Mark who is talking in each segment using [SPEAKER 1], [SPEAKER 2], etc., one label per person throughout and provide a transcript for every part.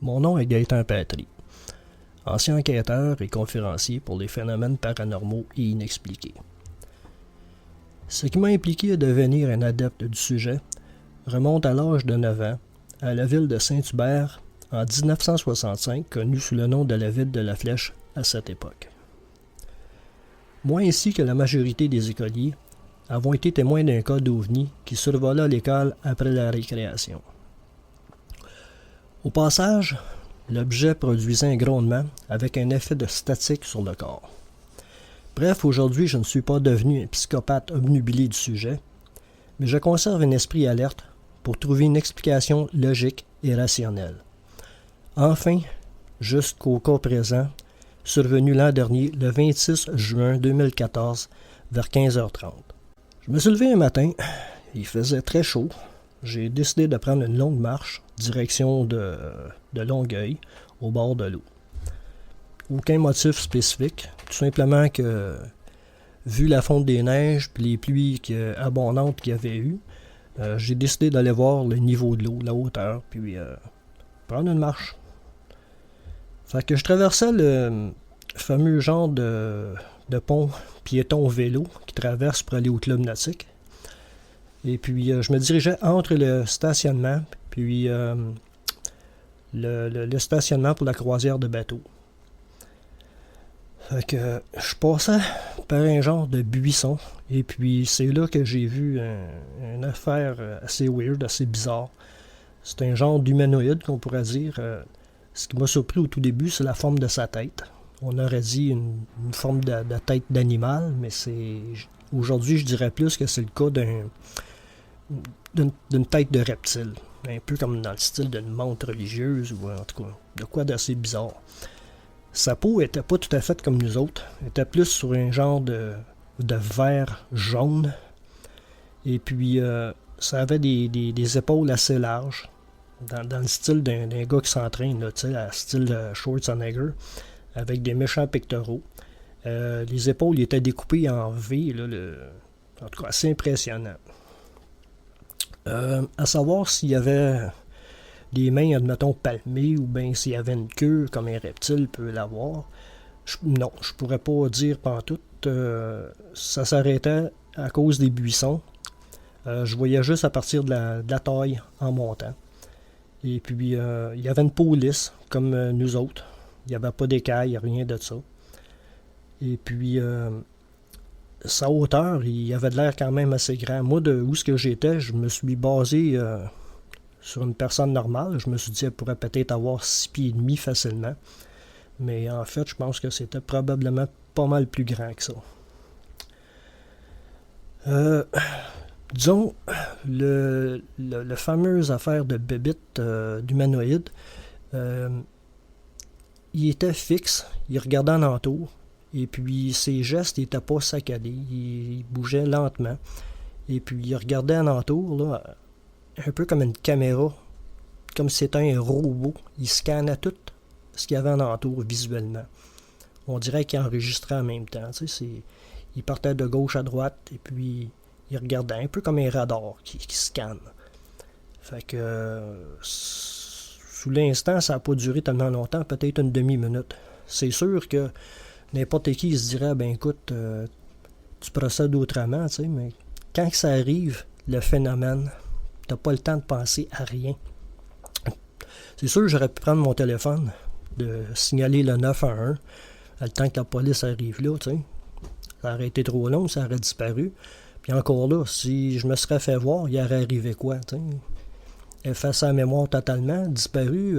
[SPEAKER 1] Mon nom est Gaëtan Patry, ancien enquêteur et conférencier pour les phénomènes paranormaux et inexpliqués. Ce qui m'a impliqué à devenir un adepte du sujet remonte à l'âge de 9 ans, à la ville de Saint-Hubert, en 1965, connue sous le nom de la ville de la Flèche à cette époque. Moi ainsi que la majorité des écoliers avons été témoins d'un cas d'OVNI qui survola l'école après la récréation. Au passage, l'objet produisait un grondement avec un effet de statique sur le corps. Bref, aujourd'hui, je ne suis pas devenu un psychopathe obnubilé du sujet, mais je conserve un esprit alerte pour trouver une explication logique et rationnelle. Enfin, jusqu'au cas présent, survenu l'an dernier, le 26 juin 2014, vers 15h30. Je me suis levé un matin, il faisait très chaud. J'ai décidé de prendre une longue marche, direction de Longueuil, au bord de l'eau. Aucun motif spécifique, tout simplement que, vu la fonte des neiges et les pluies abondantes qu'il y avait eu, j'ai décidé d'aller voir le niveau de l'eau, la hauteur, puis prendre une marche. Fait que je traversais le fameux genre de pont piéton-vélo qui traverse pour aller au club nautique. Et puis, je me dirigeais entre le stationnement puis le stationnement pour la croisière de bateau. Fait que je passais par un genre de buisson. Et puis, c'est là que j'ai vu une affaire assez weird, assez bizarre. C'est un genre d'humanoïde, qu'on pourrait dire. Ce qui m'a surpris au tout début, c'est la forme de sa tête. On aurait dit une forme de tête d'animal, mais aujourd'hui, je dirais plus que c'est le cas d'une tête de reptile. Un peu comme dans le style d'une montre religieuse, ou en tout cas, de quoi d'assez bizarre. Sa peau était pas tout à fait comme nous autres. Elle était plus sur un genre de vert jaune. Et puis, ça avait des épaules assez larges. Dans le style d'un gars qui s'entraîne, là, tu sais, à style Schwarzenegger, avec des méchants pectoraux. Les épaules étaient découpées en V, là, en tout cas assez impressionnant. À savoir s'il y avait des mains, admettons, palmées, ou bien s'il y avait une queue, comme un reptile peut l'avoir. Non, je pourrais pas dire pantoute. Ça s'arrêtait à cause des buissons. Je voyais juste à partir de la taille en montant. Et puis, il y avait une peau lisse, comme nous autres. Il n'y avait pas d'écailles, rien de ça. Et puis, sa hauteur, il avait de l'air quand même assez grand. Moi, de où ce que j'étais, je me suis basé sur une personne normale. Je me suis dit, elle pourrait peut-être avoir 6 pieds et demi facilement. Mais en fait, je pense que c'était probablement pas mal plus grand que ça. Disons, le fameuse affaire de bébite d'humanoïde, il était fixe, il regardait en entour, et puis ses gestes n'étaient pas saccadés, il bougeait lentement, et puis il regardait en entour, là, un peu comme une caméra, comme si c'était un robot, il scannait tout ce qu'il y avait en entour visuellement. On dirait qu'il enregistrait en même temps, tu sais, il partait de gauche à droite, et puis il regardait un peu comme un radar qui scanne. Fait que sous l'instant, ça n'a pas duré tellement longtemps, peut-être une demi-minute. C'est sûr que n'importe qui se dirait, ben écoute, tu procèdes autrement, tu sais, mais quand que ça arrive, le phénomène, t'as pas le temps de penser à rien. C'est sûr que j'aurais pu prendre mon téléphone, de signaler le 911, le temps que la police arrive là, tu sais. Ça aurait été trop long, ça aurait disparu. Puis encore là, si je me serais fait voir, il aurait arrivé quoi, tu sais. Effacer la mémoire totalement, disparu,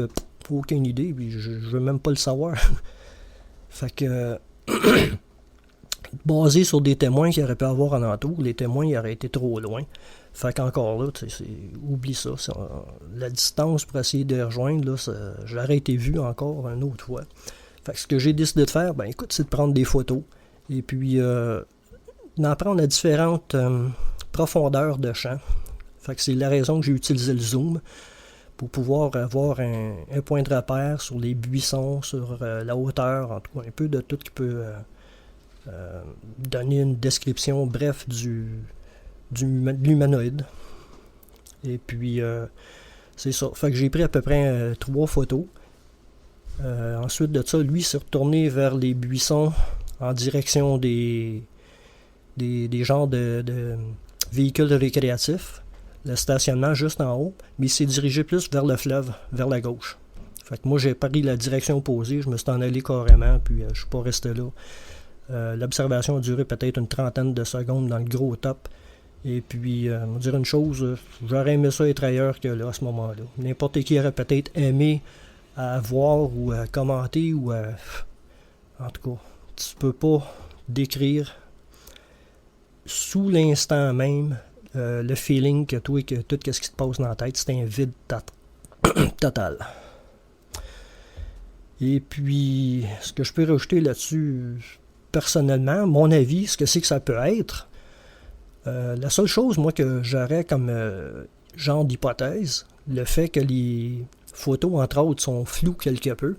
[SPEAKER 1] aucune idée, puis je veux même pas le savoir. Fait que, basé sur des témoins qu'il aurait pu avoir en entour, les témoins ils auraient été trop loin. Fait qu'encore là, oublie ça. La distance pour essayer de rejoindre, là, j'aurais été vu encore une autre fois. Fait que ce que j'ai décidé de faire, ben écoute, c'est de prendre des photos, et puis d'en prendre à différentes profondeurs de champ. Fait que c'est la raison que j'ai utilisé le zoom pour pouvoir avoir un point de repère sur les buissons, sur la hauteur, en tout cas un peu de tout qui peut donner une description bref de l'humanoïde. Et puis c'est ça. Fait que j'ai pris à peu près 3 photos. Ensuite de ça, lui s'est retourné vers les buissons en direction des genres de véhicules récréatifs, le stationnement juste en haut, mais il s'est dirigé plus vers le fleuve, vers la gauche. Fait que moi, j'ai pris la direction opposée, je me suis en allé carrément, puis je suis pas resté là. L'observation a duré peut-être une trentaine de secondes dans le gros top. Et puis, on va dire une chose, j'aurais aimé ça être ailleurs que là, à ce moment-là. N'importe qui aurait peut-être aimé à voir ou à commenter ou à... En tout cas, tu peux pas décrire sous l'instant même le feeling que toi et que tout ce qui te passe dans la tête, c'est un vide total. Et puis, ce que je peux rajouter là-dessus, personnellement, mon avis, ce que c'est que ça peut être, la seule chose, moi, que j'aurais comme genre d'hypothèse, le fait que les photos, entre autres, sont floues quelque peu,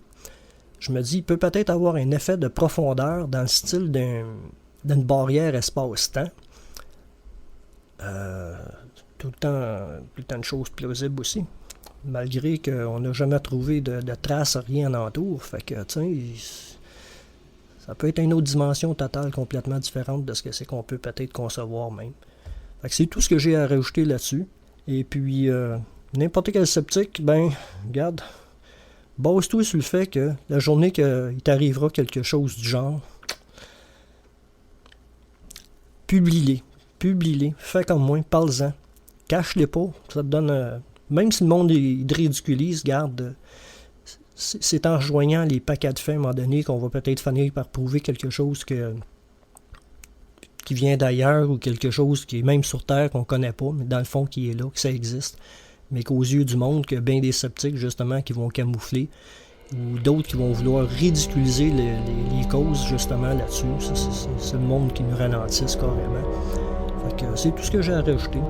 [SPEAKER 1] je me dis, il peut peut-être avoir un effet de profondeur dans le style d'une barrière espace-temps. Tout le temps de choses plausibles aussi. Malgré qu'on n'a jamais trouvé de traces, rien en entour. Fait que, tu sais, ça peut être une autre dimension totale complètement différente de ce que c'est qu'on peut peut-être concevoir même. Fait que c'est tout ce que j'ai à rajouter là-dessus. Et puis, n'importe quel sceptique, ben, regarde, base-toi sur le fait que la journée qu'il t'arrivera quelque chose du genre, publie-les, fais comme moi, parle-en, cache-les pas, ça te donne... même si le monde il ridiculise, garde, c'est en rejoignant les paquets de faits à un moment donné qu'on va peut-être finir par prouver quelque chose qui vient d'ailleurs ou quelque chose qui est même sur Terre qu'on connaît pas, mais dans le fond qui est là, que ça existe, mais qu'aux yeux du monde, que bien des sceptiques justement qui vont camoufler ou d'autres qui vont vouloir ridiculiser les causes justement là-dessus. C'est le monde qui nous ralentisse carrément. Fait que c'est tout ce que j'ai à rajouter.